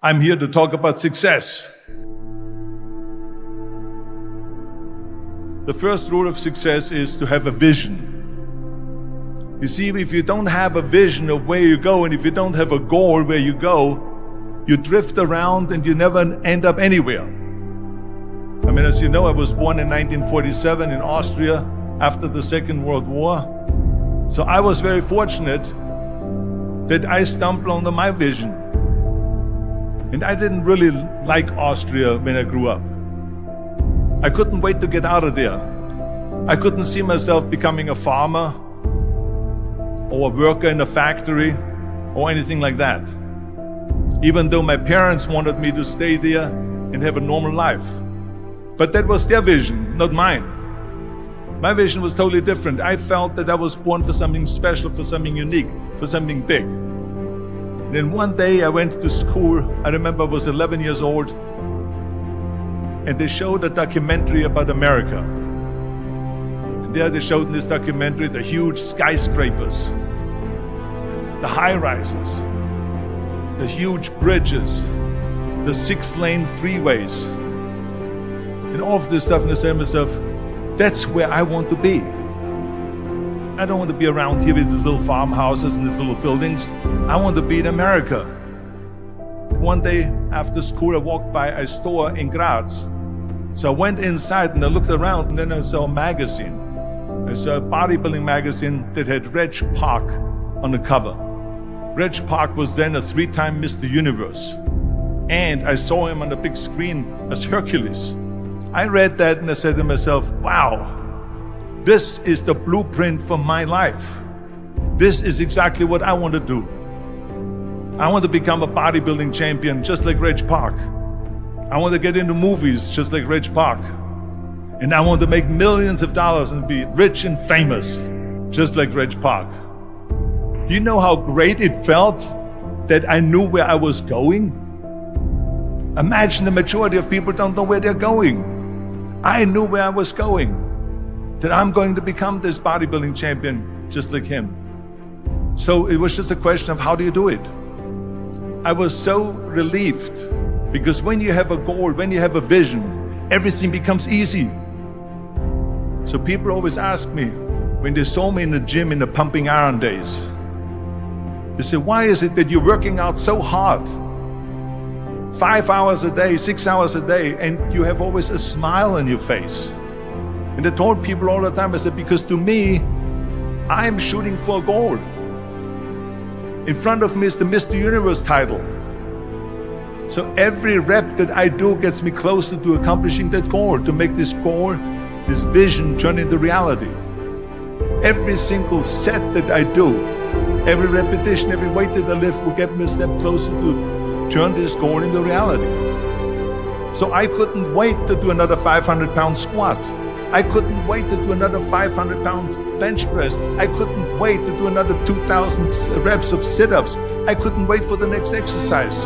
I'm here to talk about success. The first rule of success is to have a vision. You see, if you don't have a vision of where you go, and if you don't have a goal where you go, you drift around and you never end up anywhere. I mean, as you know, I was born in 1947 in Austria after the Second World War. So I was very fortunate that I stumbled onto my vision. And I didn't really like Austria when I grew up. I couldn't wait to get out of there. I couldn't see myself becoming a farmer or a worker in a factory or anything like that. Even though my parents wanted me to stay there and have a normal life. But that was their vision, not mine. My vision was totally different. I felt that I was born for something special, for something unique, for something big. Then one day I went to school. I remember I was 11 years old, and they showed a documentary about America. And there they showed in this documentary the huge skyscrapers, the high-rises, the huge bridges, the 6-lane freeways, and all of this stuff. And I said to myself, that's where I want to be. I don't want to be around here with these little farmhouses and these little buildings. I want to be in America. One day after school, I walked by a store in Graz. So I went inside and I looked around, and then I saw a magazine. I saw a bodybuilding magazine that had Reg Park on the cover. Reg Park was then a 3-time Mr. Universe. And I saw him on the big screen as Hercules. I read that and I said to myself, wow, this is the blueprint for my life. This is exactly what I want to do. I want to become a bodybuilding champion just like Reg Park. I want to get into movies just like Reg Park. And I want to make millions of dollars and be rich and famous just like Reg Park. Do you know how great it felt that I knew where I was going? Imagine the majority of people don't know where they're going. I knew where I was going, that I'm going to become this bodybuilding champion just like him. So it was just a question of how do you do it? I was so relieved, because when you have a goal, when you have a vision, everything becomes easy. So people always ask me, when they saw me in the gym in the pumping iron days, they say, why is it that you're working out so hard? 5 hours a day, 6 hours a day, and you have always a smile on your face. And I told people all the time, I said, because to me, I'm shooting for a goal. In front of me is the Mr. Universe title. So every rep that I do gets me closer to accomplishing that goal, to make this goal, this vision turn into reality. Every single set that I do, every repetition, every weight that I lift will get me a step closer to turn this goal into reality. So I couldn't wait to do another 500-pound squat. I couldn't wait to do another 500-pound bench press. I couldn't wait to do another 2,000 reps of sit-ups. I couldn't wait for the next exercise.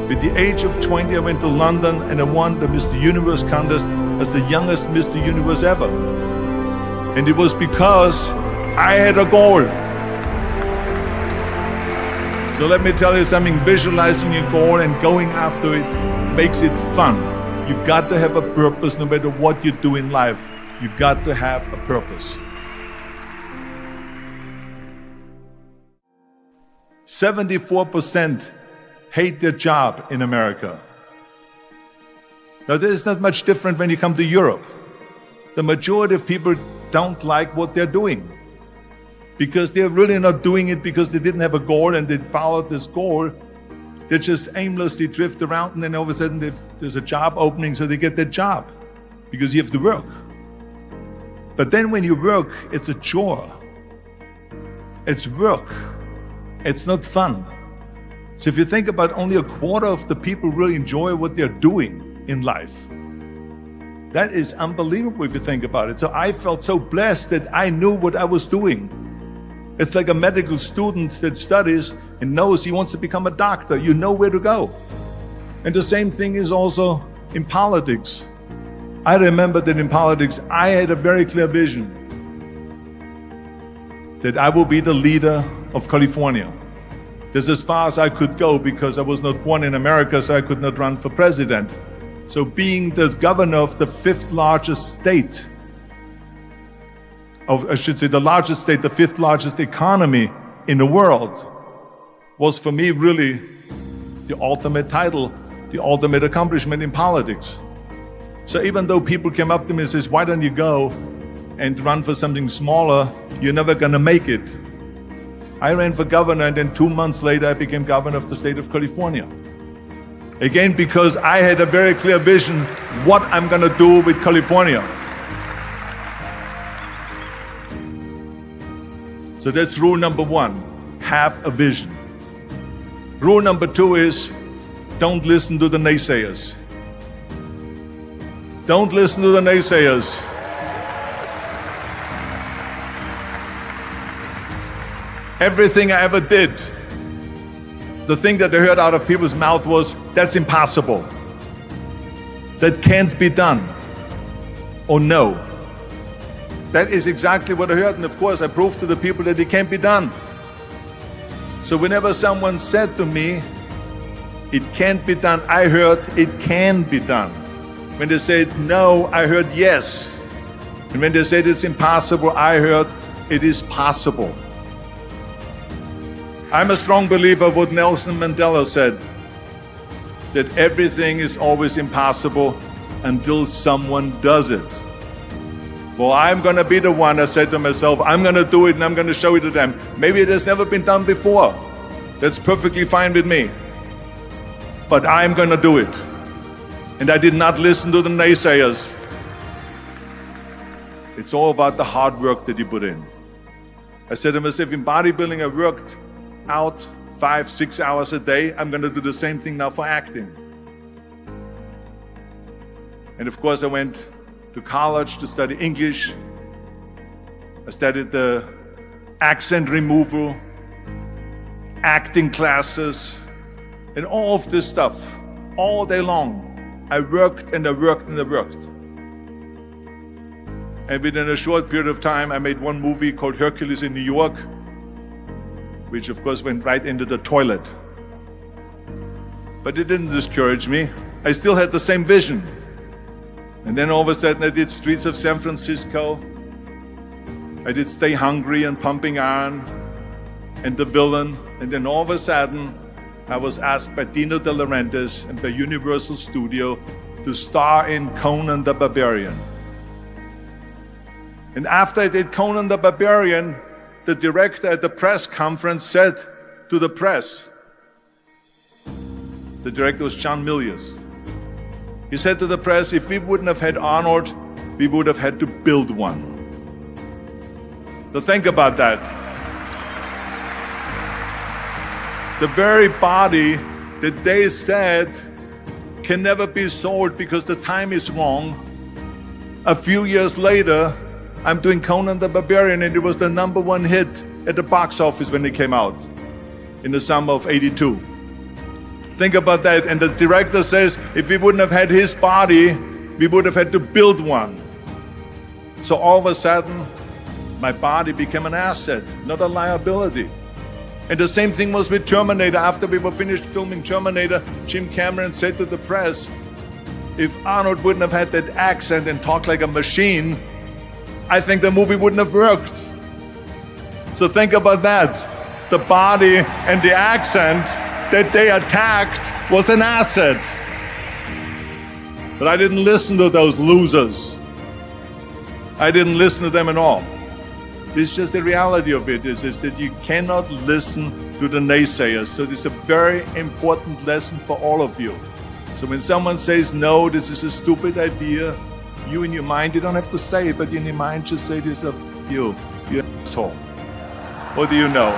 At the age of 20, I went to London and I won the Mr. Universe contest as the youngest Mr. Universe ever. And it was because I had a goal. So let me tell you something, visualizing your goal and going after it makes it fun. You got to have a purpose no matter what you do in life. You got to have a purpose. 74% hate their job in America. Now, this is not much different when you come to Europe. The majority of people don't like what they're doing, because they're really not doing it because they didn't have a goal and they followed this goal. They just aimlessly drift around, and then all of a sudden there's a job opening, so they get that job because you have to work. But then when you work, it's a chore. It's work. It's not fun. So if you think about, only a quarter of the people really enjoy what they're doing in life. That is unbelievable if you think about it. So I felt so blessed that I knew what I was doing. It's like a medical student that studies and knows he wants to become a doctor. You know where to go. And the same thing is also in politics. I remember that in politics, I had a very clear vision that I will be the leader of California. That's as far as I could go because I was not born in America, so I could not run for president. So being the governor of the fifth largest state, the largest state, the fifth largest economy in the world, was for me really the ultimate title, the ultimate accomplishment in politics. So even though people came up to me and says, why don't you go and run for something smaller, you're never gonna make it. I ran for governor, and then 2 months later I became governor of the state of California. Again, because I had a very clear vision what I'm gonna do with California. So that's rule number one, have a vision. Rule number two is, don't listen to the naysayers. Don't listen to the naysayers. Everything I ever did, the thing that I heard out of people's mouth was, that's impossible. That can't be done. Or no. That is exactly what I heard, and of course I proved to the people that it can't be done. So whenever someone said to me, it can't be done, I heard, it can be done. When they said no, I heard yes. And when they said it's impossible, I heard, it is possible. I'm a strong believer of what Nelson Mandela said, that everything is always impossible until someone does it. Well, I'm gonna be the one, I said to myself, I'm gonna do it and I'm gonna show it to them. Maybe it has never been done before. That's perfectly fine with me. But I'm gonna do it. And I did not listen to the naysayers. It's all about the hard work that you put in. I said to myself, in bodybuilding I worked out 5-6 hours a day. I'm gonna do the same thing now for acting. And of course I went to college to study English. I studied the accent removal, acting classes, and all of this stuff, all day long. I worked and I worked and I worked. And within a short period of time, I made one movie called Hercules in New York, which of course went right into the toilet. But it didn't discourage me. I still had the same vision. And then all of a sudden I did Streets of San Francisco. I did Stay Hungry and Pumping Iron and The Villain. And then all of a sudden I was asked by Dino De Laurentiis and by Universal Studio to star in Conan the Barbarian. And after I did Conan the Barbarian, the director at the press conference said to the press, the director was John Milius. He said to the press, if we wouldn't have had Arnold, we would have had to build one. So think about that. The very body that they said can never be sold because the time is wrong. A few years later, I'm doing Conan the Barbarian, and it was the #1 hit at the box office when it came out in the summer of '82. Think about that. And the director says, if we wouldn't have had his body, we would have had to build one. So all of a sudden, my body became an asset, not a liability. And the same thing was with Terminator. After we were finished filming Terminator, Jim Cameron said to the press, if Arnold wouldn't have had that accent and talked like a machine, I think the movie wouldn't have worked. So think about that. The body and the accent that they attacked was an asset. But I didn't listen to those losers. I didn't listen to them at all. It's just the reality of it is that you cannot listen to the naysayers. So this is a very important lesson for all of you. So when someone says, no, this is a stupid idea, you in your mind, you don't have to say it, but in your mind just say to yourself, you're an asshole. What do you know?